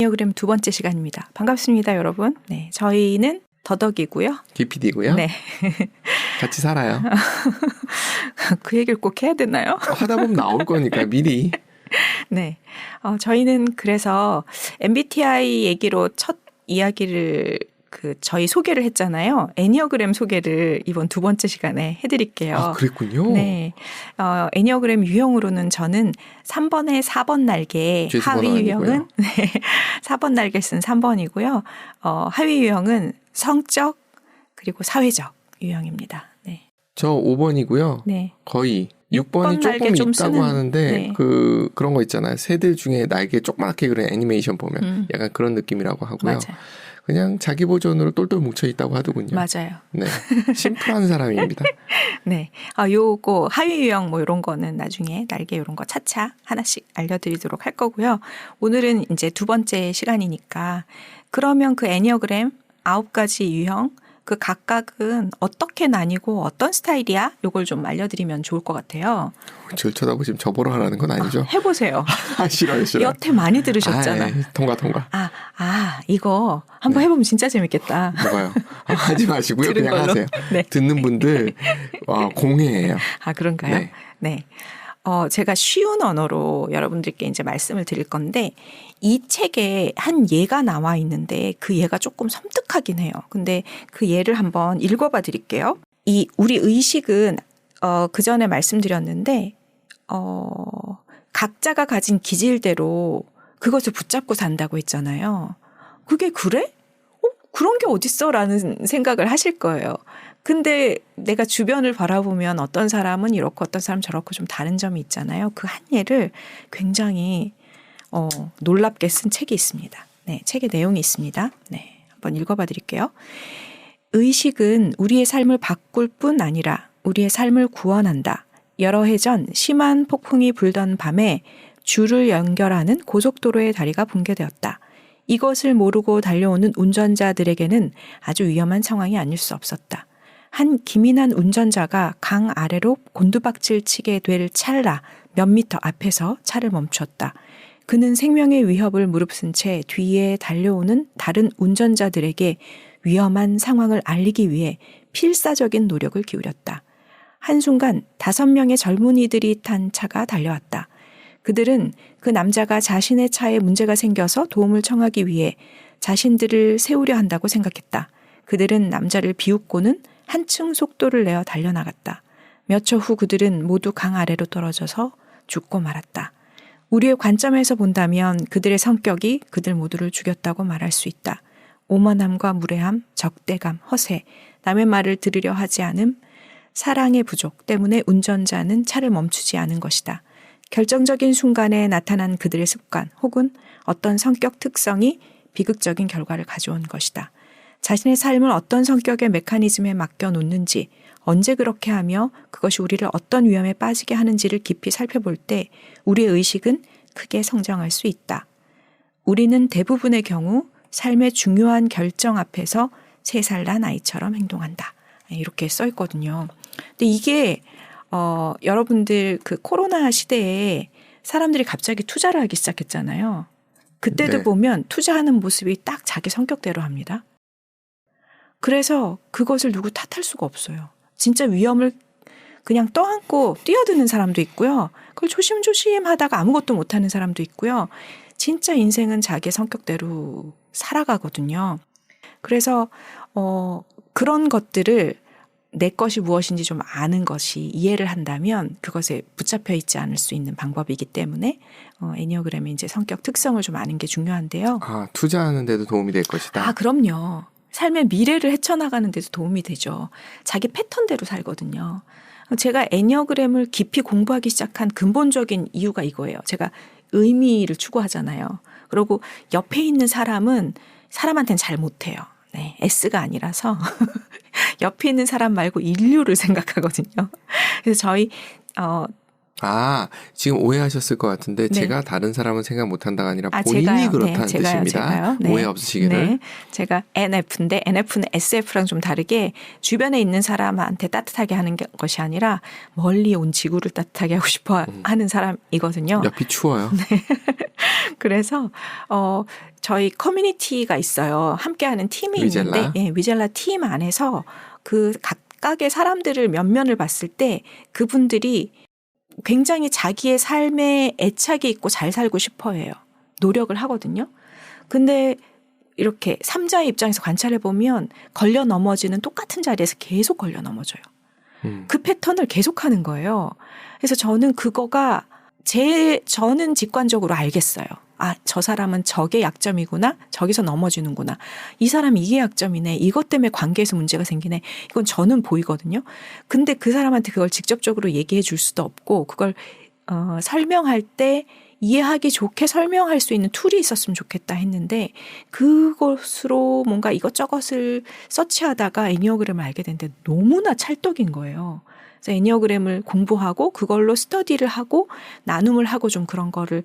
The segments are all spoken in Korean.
애니어그램 두 번째 시간입니다. 반갑습니다, 여러분. 네, 저희는 더덕이고요. GPD고요. 네. 같이 살아요. 그 얘기를 꼭 해야 되나요? 하다 보면 나올 거니까 미리. 네. 저희는 그래서 MBTI 얘기로 첫 이야기를 저희 소개를 했잖아요. 애니어그램 소개를 이번 두 번째 시간에 해드릴게요. 아, 그랬군요. 네. 애니어그램 유형으로는 저는 3번에 4번 날개, 하위 유형은 네, 4번 날개 쓴 3번이고요. 하위 유형은 성적 그리고 사회적 유형입니다. 네. 저 5번이고요. 네. 거의 6번이 조금 있다고 쓰는, 하는데 네. 그런 거 있잖아요. 새들 중에 날개 조그맣게 그린 애니메이션 보면 약간 그런 느낌이라고 하고요. 맞아요. 그냥 자기 버전으로 똘똘 뭉쳐 있다고 하더군요. 맞아요. 네, 심플한 사람입니다. 네, 요거 하위 유형 뭐 이런 거는 나중에 날개 이런 거 차차 하나씩 알려드리도록 할 거고요. 오늘은 이제 두 번째 시간이니까 그러면 그 애니어그램 9가지 유형 그 각각은 어떻게 나뉘고 어떤 스타일이야? 요걸 좀 알려드리면 좋을 것 같아요. 절 쳐다보시면 저보러 하라는 건 아니죠? 해보세요. 싫어요. 여태 많이 들으셨잖아. 통과. 이거 한번 해보면 진짜 재밌겠다. 뭐가요? 하지 마시고요. 그냥 걸로. 하세요. 네. 듣는 분들 공예예요. 그런가요? 네. 네. 제가 쉬운 언어로 여러분들께 이제 말씀을 드릴 건데 이 책에 한 예가 나와 있는데 그 예가 조금 섬뜩하긴 해요. 근데 그 예를 한번 읽어봐 드릴게요. 우리 의식은 그 전에 말씀드렸는데 각자가 가진 기질대로 그것을 붙잡고 산다고 했잖아요. 그게 그래? 그런 게 어딨어? 라는 생각을 하실 거예요. 근데 내가 주변을 바라보면 어떤 사람은 이렇고 어떤 사람은 저렇고 좀 다른 점이 있잖아요. 그 한 예를 굉장히 놀랍게 쓴 책이 있습니다. 네, 책의 내용이 있습니다. 네, 한번 읽어봐 드릴게요. 의식은 우리의 삶을 바꿀 뿐 아니라 우리의 삶을 구원한다. 여러 해 전 심한 폭풍이 불던 밤에 줄을 연결하는 고속도로의 다리가 붕괴되었다. 이것을 모르고 달려오는 운전자들에게는 아주 위험한 상황이 아닐 수 없었다. 한 기민한 운전자가 강 아래로 곤두박질 치게 될 찰나 몇 미터 앞에서 차를 멈췄다. 그는 생명의 위협을 무릅쓴 채 뒤에 달려오는 다른 운전자들에게 위험한 상황을 알리기 위해 필사적인 노력을 기울였다. 한순간 5명의 젊은이들이 탄 차가 달려왔다. 그들은 그 남자가 자신의 차에 문제가 생겨서 도움을 청하기 위해 자신들을 세우려 한다고 생각했다. 그들은 남자를 비웃고는 한층 속도를 내어 달려나갔다. 몇 초 후 그들은 모두 강 아래로 떨어져서 죽고 말았다. 우리의 관점에서 본다면 그들의 성격이 그들 모두를 죽였다고 말할 수 있다. 오만함과 무례함, 적대감, 허세, 남의 말을 들으려 하지 않음, 사랑의 부족 때문에 운전자는 차를 멈추지 않은 것이다. 결정적인 순간에 나타난 그들의 습관 혹은 어떤 성격 특성이 비극적인 결과를 가져온 것이다. 자신의 삶을 어떤 성격의 메커니즘에 맡겨놓는지, 언제 그렇게 하며 그것이 우리를 어떤 위험에 빠지게 하는지를 깊이 살펴볼 때 우리의 의식은 크게 성장할 수 있다. 우리는 대부분의 경우 삶의 중요한 결정 앞에서 3살 난 아이처럼 행동한다. 이렇게 써 있거든요. 근데 이게 여러분들 그 코로나 시대에 사람들이 갑자기 투자를 하기 시작했잖아요. 그때도 네. 보면 투자하는 모습이 딱 자기 성격대로 합니다. 그래서 그것을 누구 탓할 수가 없어요. 진짜 위험을 그냥 떠안고 뛰어드는 사람도 있고요. 그걸 조심조심 하다가 아무것도 못하는 사람도 있고요. 진짜 인생은 자기 성격대로 살아가거든요. 그래서 그런 것들을 내 것이 무엇인지 좀 아는 것이 이해를 한다면 그것에 붙잡혀 있지 않을 수 있는 방법이기 때문에 애니어그램의 이제 성격 특성을 좀 아는 게 중요한데요. 투자하는 데도 도움이 될 것이다. 그럼요. 삶의 미래를 헤쳐나가는 데도 도움이 되죠. 자기 패턴대로 살거든요. 제가 애니어그램을 깊이 공부하기 시작한 근본적인 이유가 이거예요. 제가 의미를 추구하잖아요. 그리고 옆에 있는 사람한테는 잘 못해요. 네, S가 아니라서 옆에 있는 사람 말고 인류를 생각하거든요. 그래서 저희 지금 오해하셨을 것 같은데 네. 제가 다른 사람은 생각 못한다가 아니라 본인이 그렇다는 뜻입니다. 제가요. 네. 오해 없으시기를. 네. 제가 NF인데 NF는 SF랑 좀 다르게 주변에 있는 사람한테 따뜻하게 하는 것이 아니라 멀리 온 지구를 따뜻하게 하고 싶어 하는 사람이거든요. 옆이 추워요. 네. 그래서 저희 커뮤니티가 있어요. 함께하는 팀이 위젤라. 있는데 예, 위젤라 팀 안에서 그 각각의 사람들을 면면을 봤을 때 그분들이 굉장히 자기의 삶에 애착이 있고 잘 살고 싶어 해요. 노력을 하거든요. 근데 이렇게 3자의 입장에서 관찰해 보면 걸려 넘어지는 똑같은 자리에서 계속 걸려 넘어져요. 그 패턴을 계속하는 거예요. 그래서 저는 그거가 저는 직관적으로 알겠어요. 저 사람은 저게 약점이구나. 저기서 넘어지는구나. 이 사람이 이게 약점이네. 이것 때문에 관계에서 문제가 생기네. 이건 저는 보이거든요. 근데 그 사람한테 그걸 직접적으로 얘기해 줄 수도 없고 그걸 설명할 때 이해하기 좋게 설명할 수 있는 툴이 있었으면 좋겠다 했는데 그것으로 뭔가 이것저것을 서치하다가 애니어그램을 알게 됐는데 너무나 찰떡인 거예요. 그래서 애니어그램을 공부하고 그걸로 스터디를 하고 나눔을 하고 좀 그런 거를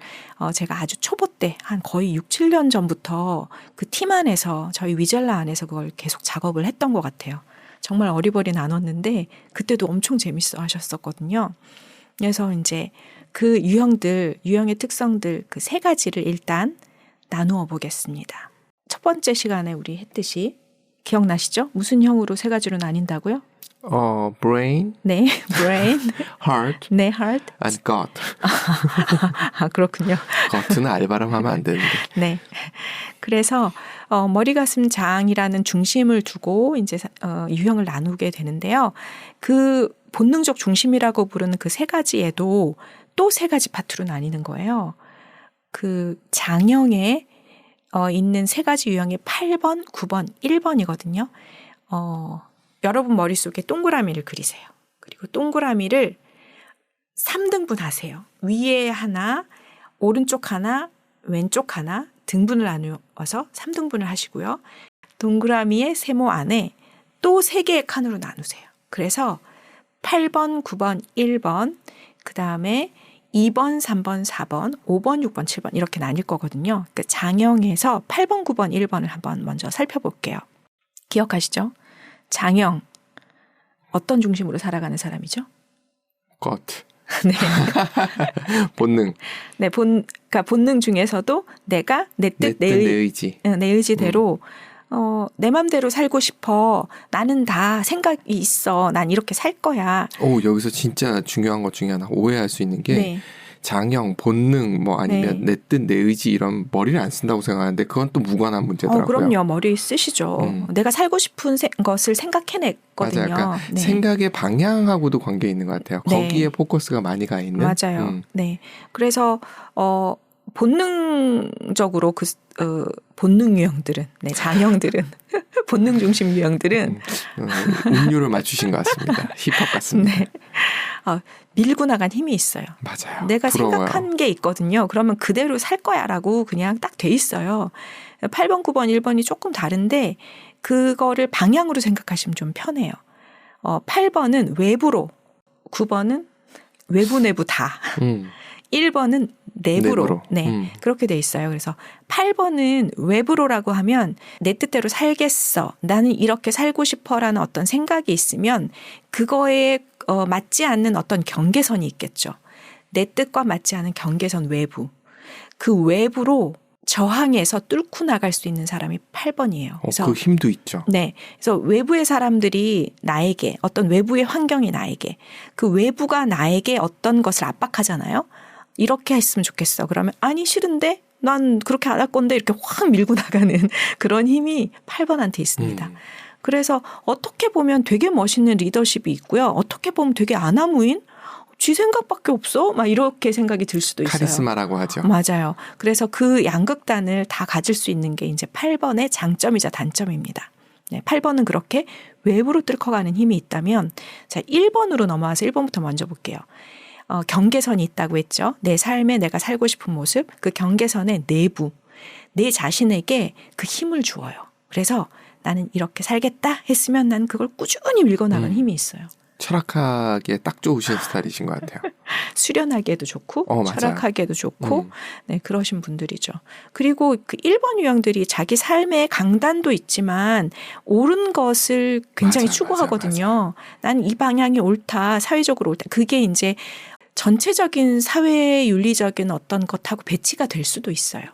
제가 아주 초보 때 한 거의 6, 7년 전부터 그 팀 안에서 저희 위젤라 안에서 그걸 계속 작업을 했던 것 같아요. 정말 어리버리 나눴는데 그때도 엄청 재밌어 하셨었거든요. 그래서 이제 그 유형의 특성들 그 3가지를 일단 나누어 보겠습니다. 첫 번째 시간에 우리 했듯이 기억나시죠? 무슨 형으로 3가지로 나뉜다고요? brain, 네, brain, heart, 네, heart, and gut. 그렇군요. gut는 알바름하면 안 되는데. 네, 그래서 머리, 가슴, 장이라는 중심을 두고 이제 유형을 나누게 되는데요. 그 본능적 중심이라고 부르는 그 3가지에도 또 3가지 파트로 나뉘는 거예요. 그 장형에 있는 3가지 유형이 8번, 9번, 1번이거든요. 여러분 머릿속에 동그라미를 그리세요. 그리고 동그라미를 3등분 하세요. 위에 하나, 오른쪽 하나, 왼쪽 하나 등분을 나누어서 3등분을 하시고요. 동그라미의 세모 안에 또 3개의 칸으로 나누세요. 그래서 8번, 9번, 1번, 그 다음에 2번, 3번, 4번, 5번, 6번, 7번 이렇게 나뉠 거거든요. 그러니까 장형에서 8번, 9번, 1번을 한번 먼저 살펴볼게요. 기억하시죠? 장형 어떤 중심으로 살아가는 사람이죠? gut. 네. 본능. 네, 그러니까 본능 중에서도 내가 내 뜻, 내 의지. 내 의지대로 내 맘대로 살고 싶어. 나는 다 생각이 있어. 난 이렇게 살 거야. 여기서 진짜 중요한 것 중에 하나 오해할 수 있는 게 네. 장형, 본능 아니면 네. 내 뜻, 내 의지 이런 머리를 안 쓴다고 생각하는데 그건 또 무관한 문제더라고요. 그럼요. 머리 쓰시죠. 내가 살고 싶은 것을 생각해냈거든요. 맞아요. 그러니까 네. 생각의 방향하고도 관계 있는 것 같아요. 네. 거기에 포커스가 많이 가 있는. 맞아요. 네. 그래서 본능적으로 본능 유형들은, 네, 장형들은, 본능 중심 유형들은 음료를 맞추신 것 같습니다. 힙합 같습니다. 네. 밀고 나간 힘이 있어요. 맞아요. 내가 부러워요. 생각한 게 있거든요. 그러면 그대로 살 거야라고 그냥 딱 돼 있어요. 8번, 9번, 1번이 조금 다른데 그거를 방향으로 생각하시면 좀 편해요. 8번은 외부로, 9번은 외부 내부 다. 1번은 내부로. 네. 그렇게 돼 있어요. 그래서 8번은 외부로라고 하면 내 뜻대로 살겠어. 나는 이렇게 살고 싶어라는 어떤 생각이 있으면 그거에 맞지 않는 어떤 경계선이 있겠죠. 내 뜻과 맞지 않은 경계선 외부. 그 외부로 저항해서 뚫고 나갈 수 있는 사람이 8번이에요. 그래서 그 힘도 있죠. 네. 그래서 외부의 사람들이 나에게 어떤 외부의 환경이 나에게 그 외부가 나에게 어떤 것을 압박하잖아요. 이렇게 했으면 좋겠어. 그러면 아니 싫은데 난 그렇게 안 할 건데 이렇게 확 밀고 나가는 그런 힘이 8번한테 있습니다. 그래서 어떻게 보면 되게 멋있는 리더십이 있고요. 어떻게 보면 되게 아나무인 지 생각밖에 없어? 막 이렇게 생각이 들 수도 있어요. 카리스마라고 하죠. 맞아요. 그래서 그 양극단을 다 가질 수 있는 게 이제 8번의 장점이자 단점입니다. 네, 8번은 그렇게 외부로 뚫어가는 힘이 있다면 자 1번으로 넘어와서 1번부터 먼저 볼게요. 경계선이 있다고 했죠. 내 삶에 내가 살고 싶은 모습, 그 경계선의 내부, 내 자신에게 그 힘을 주어요. 그래서 나는 이렇게 살겠다 했으면 난 그걸 꾸준히 밀고 나가는 힘이 있어요. 철학하기에 딱 좋으신 스타일이신 것 같아요. 수련하기에도 좋고 맞아요. 철학하기에도 좋고 네, 그러신 분들이죠. 그리고 그 1번 유형들이 자기 삶의 강단도 있지만 옳은 것을 굉장히 추구하거든요. 난 이 방향이 옳다. 사회적으로 옳다. 그게 이제 전체적인 사회 윤리적인 어떤 것하고 배치가 될 수도 있어요.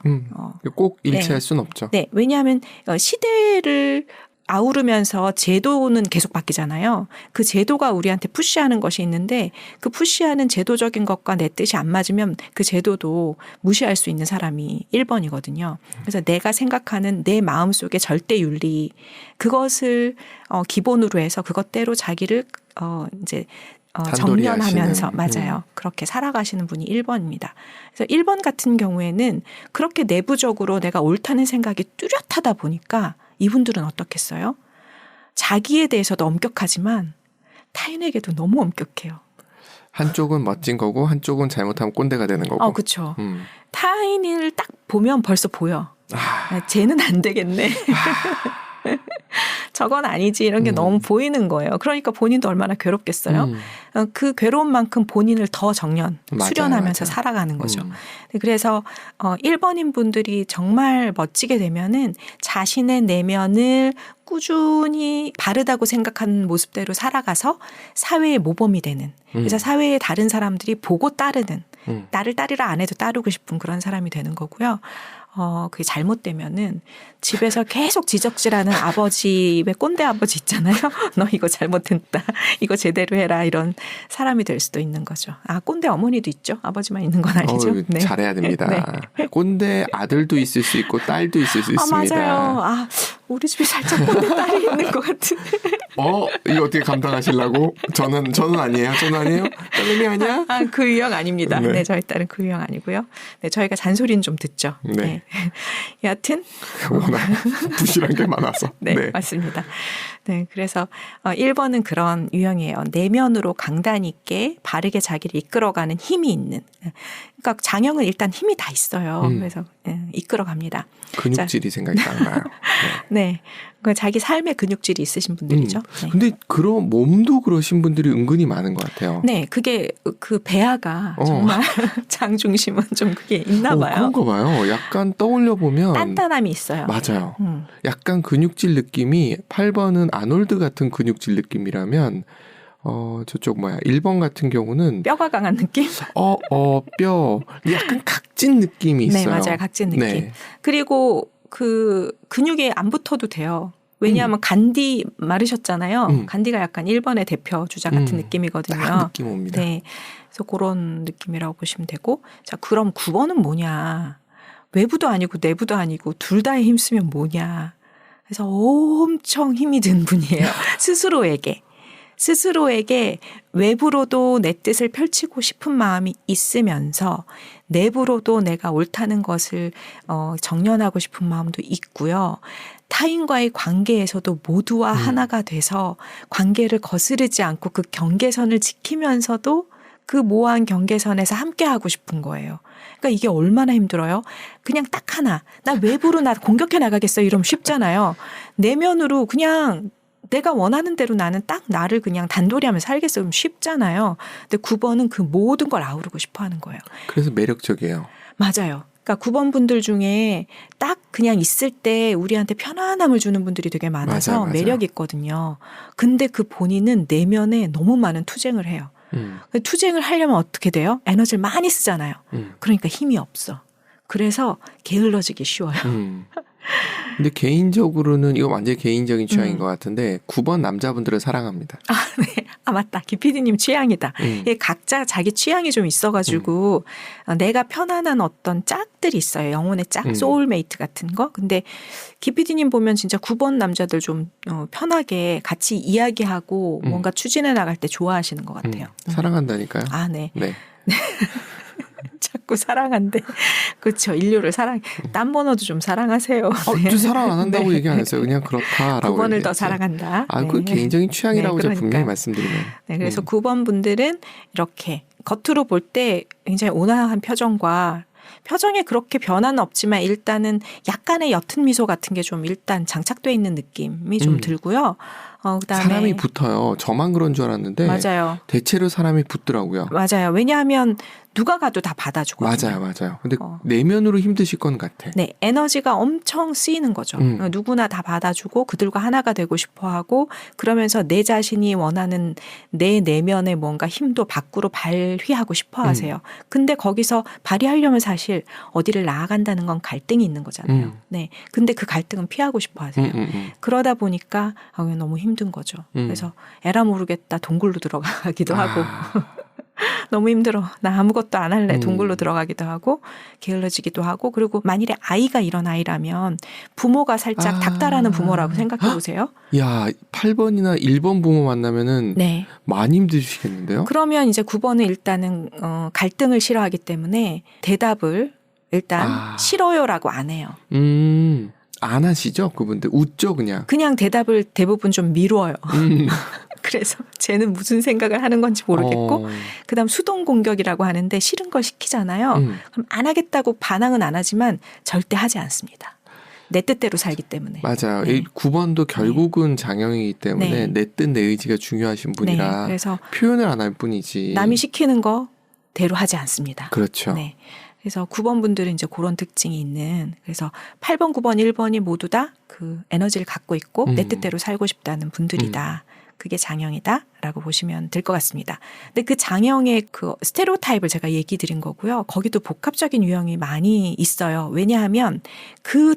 꼭 일치할 네. 수는 없죠. 네, 왜냐하면 시대를 아우르면서 제도는 계속 바뀌잖아요. 그 제도가 우리한테 푸시하는 것이 있는데 그 푸시하는 제도적인 것과 내 뜻이 안 맞으면 그 제도도 무시할 수 있는 사람이 1번이거든요. 그래서 내가 생각하는 내 마음속의 절대 윤리 그것을 기본으로 해서 그것대로 자기를 이제 정연하면서 맞아요. 그렇게 살아가시는 분이 1번입니다. 그래서 1번 같은 경우에는 그렇게 내부적으로 내가 옳다는 생각이 뚜렷하다 보니까 이분들은 어떻겠어요? 자기에 대해서도 엄격하지만 타인에게도 너무 엄격해요. 한쪽은 멋진 거고 한쪽은 잘못하면 꼰대가 되는 거고. 그렇죠. 타인을 딱 보면 벌써 보여. 쟤는 안 되겠네. 저건 아니지 이런 게 너무 보이는 거예요. 그러니까 본인도 얼마나 괴롭겠어요. 그 괴로운 만큼 본인을 더 수련하면서 살아가는 거죠. 그래서 1번인 분들이 정말 멋지게 되면은 자신의 내면을 꾸준히 바르다고 생각하는 모습대로 살아가서 사회의 모범이 되는 그래서 사회의 다른 사람들이 보고 따르는 나를 따르라 안 해도 따르고 싶은 그런 사람이 되는 거고요. 그게 잘못되면은 집에서 계속 지적질하는 아버지의 꼰대 아버지 있잖아요. 너 이거 잘못했다. 이거 제대로 해라. 이런 사람이 될 수도 있는 거죠. 꼰대 어머니도 있죠. 아버지만 있는 건 아니죠. 네. 잘해야 됩니다. 네. 꼰대 아들도 있을 수 있고 딸도 있을 수 있습니다. 맞아요. 우리 집에 살짝 꼰대 딸이 있는 것 같은데. 이거 어떻게 감당하시려고? 저는 아니에요. 저는 아니에요. 딸내미 아니야? 그 유형 아닙니다. 네, 저희 딸은 그 유형 아니고요. 네, 저희가 잔소리는 좀 듣죠. 네. 여하튼 워낙 부실한 게 많아서. 네, 맞습니다. 네, 그래서 1번은 그런 유형이에요. 내면으로 강단 있게 바르게 자기를 이끌어가는 힘이 있는. 그러니까 장형은 일단 힘이 다 있어요. 그래서 이끌어갑니다. 근육질이 생각이 안 나요. 네. 그러니까 자기 삶의 근육질이 있으신 분들이죠. 네. 근데 그런 몸도 그러신 분들이 은근히 많은 것 같아요. 네, 그게 그 배아가 정말 장 중심은 좀 그게 있나 봐요. 그런가 봐요. 약간 떠올려 보면 단단함이 있어요. 맞아요. 약간 근육질 느낌이 8번은 아놀드 같은 근육질 느낌이라면 저쪽 1번 같은 경우는 뼈가 강한 느낌? 뼈 약간 각진 느낌이 있어요. 네, 맞아요. 각진 느낌. 네. 그리고 그 근육에 안 붙어도 돼요. 왜냐하면 간디 마르셨잖아요. 간디가 약간 1번의 대표 주자 같은 느낌이거든요. 딱 느낌 옵니다. 네. 그래서 그런 느낌이라고 보시면 되고 자, 그럼 9번은 뭐냐. 외부도 아니고 내부도 아니고 둘 다에 힘쓰면 뭐냐. 그래서 엄청 힘이 든 분이에요. 스스로에게 외부로도 내 뜻을 펼치고 싶은 마음이 있으면서 내부로도 내가 옳다는 것을 정연하고 싶은 마음도 있고요. 타인과의 관계에서도 모두와 하나가 돼서 관계를 거스르지 않고 그 경계선을 지키면서도 그 모호한 경계선에서 함께하고 싶은 거예요. 그러니까 이게 얼마나 힘들어요. 그냥 딱 하나. 나 외부로 나 공격해 나가겠어 이러면 쉽잖아요. 내면으로 그냥 내가 원하는 대로 나는 딱 나를 그냥 단돌이 하면서 살겠어. 그럼 쉽잖아요. 근데 9번은 그 모든 걸 아우르고 싶어 하는 거예요. 그래서 매력적이에요. 맞아요. 그러니까 9번 분들 중에 딱 그냥 있을 때 우리한테 편안함을 주는 분들이 되게 많아서 맞아요. 매력이 있거든요. 근데 그 본인은 내면에 너무 많은 투쟁을 해요. 투쟁을 하려면 어떻게 돼요? 에너지를 많이 쓰잖아요. 그러니까 힘이 없어. 그래서 게을러지기 쉬워요. 근데 개인적으로는 이거 완전히 개인적인 취향인 것 같은데 9번 남자분들을 사랑합니다. 네. 맞다. 기피디님 취향이다. 각자 자기 취향이 좀 있어가지고 내가 편안한 어떤 짝들이 있어요. 영혼의 짝, 소울메이트 같은 거. 근데 기피디님 보면 진짜 9번 남자들 좀 편하게 같이 이야기하고 뭔가 추진해 나갈 때 좋아하시는 것 같아요. 사랑한다니까요. 네. 네. 자꾸 사랑한대. 그렇죠. 인류를 딴 번호도 좀 사랑하세요. 저 사랑 안 한다고 얘기 안 했어요. 그냥 그렇다라고. 9번을 더 사랑한다. 그 개인적인 취향이라고 제가 분명히 말씀드리면. 네, 그래서 9번 분들은 이렇게 겉으로 볼 때 굉장히 온화한 표정에 그렇게 변화는 없지만 일단은 약간의 옅은 미소 같은 게 좀 일단 장착돼 있는 느낌이 좀 들고요. 그다음에 사람이 붙어요. 저만 그런 줄 알았는데 맞아요. 대체로 사람이 붙더라고요. 맞아요. 왜냐하면 누가 가도 다 받아주거든요. 맞아요. 근데 내면으로 힘드실 건 같아. 네, 에너지가 엄청 쓰이는 거죠. 누구나 다 받아주고 그들과 하나가 되고 싶어하고 그러면서 내 자신이 원하는 내 내면의 뭔가 힘도 밖으로 발휘하고 싶어하세요. 근데 거기서 발휘하려면 사실 어디를 나아간다는 건 갈등이 있는 거잖아요. 네, 근데 그 갈등은 피하고 싶어하세요. 그러다 보니까 너무 힘든 거죠. 그래서 에라 모르겠다 동굴로 들어가기도 하고. 너무 힘들어. 나 아무것도 안 할래. 동굴로 들어가기도 하고 게을러지기도 하고 그리고 만일에 아이가 이런 아이라면 부모가 살짝 닥달하는 부모라고 생각해 보세요. 야, 8번이나 1번 부모 만나면은 네. 많이 힘드시겠는데요? 그러면 이제 9번은 일단은 갈등을 싫어하기 때문에 대답을 일단 싫어요라고 안 해요. 안 하시죠? 그분들 웃죠 그냥. 그냥 대답을 대부분 좀 미뤄요. 그래서 쟤는 무슨 생각을 하는 건지 모르겠고 그다음 수동 공격이라고 하는데 싫은 걸 시키잖아요. 그럼 안 하겠다고 반항은 안 하지만 절대 하지 않습니다. 내 뜻대로 살기 때문에. 맞아요. 네. 9번도 결국은 장형이기 때문에 내 뜻 내 의지가 중요하신 분이라 그래서 표현을 안 할 뿐이지. 남이 시키는 거대로 하지 않습니다. 그렇죠. 네. 그래서 9번 분들은 이제 그런 특징이 있는 그래서 8번, 9번, 1번이 모두 다 그 에너지를 갖고 있고 내 뜻대로 살고 싶다는 분들이다. 그게 장형이다라고 보시면 될 것 같습니다. 근데 그 장형의 그 스테레오타입을 제가 얘기 드린 거고요. 거기도 복합적인 유형이 많이 있어요. 왜냐하면 그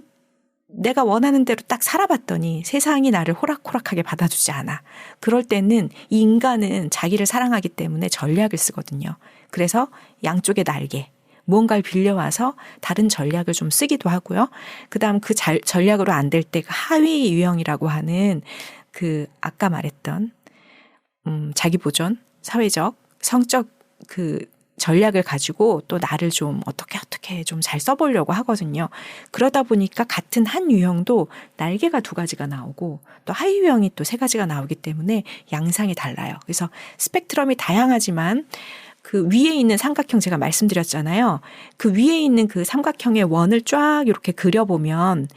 내가 원하는 대로 딱 살아봤더니 세상이 나를 호락호락하게 받아주지 않아. 그럴 때는 이 인간은 자기를 사랑하기 때문에 전략을 쓰거든요. 그래서 양쪽의 날개. 무언가를 빌려와서 다른 전략을 좀 쓰기도 하고요. 그다음 그 전략으로 안 될 때 그 하위 유형이라고 하는 그 아까 말했던 자기 보존, 사회적, 성적 그 전략을 가지고 또 나를 좀 어떻게 좀 잘 써보려고 하거든요. 그러다 보니까 같은 한 유형도 날개가 2가지가 나오고 또 하위 유형이 또 3가지가 나오기 때문에 양상이 달라요. 그래서 스펙트럼이 다양하지만 그 위에 있는 삼각형 제가 말씀드렸잖아요. 그 위에 있는 그 삼각형의 원을 쫙 이렇게 그려보면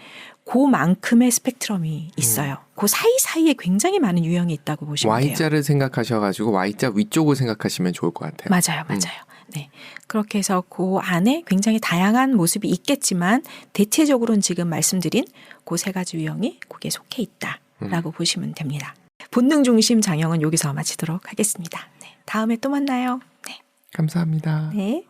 그만큼의 스펙트럼이 있어요. 그 사이사이에 굉장히 많은 유형이 있다고 보시면 돼요. Y자를 생각하셔가지고 Y자 위쪽을 생각하시면 좋을 것 같아요. 맞아요. 네. 그렇게 해서 그 안에 굉장히 다양한 모습이 있겠지만 대체적으로는 지금 말씀드린 그 3가지 유형이 거기에 속해 있다라고 보시면 됩니다. 본능 중심 장형은 여기서 마치도록 하겠습니다. 네. 다음에 또 만나요. 네. 감사합니다. 네.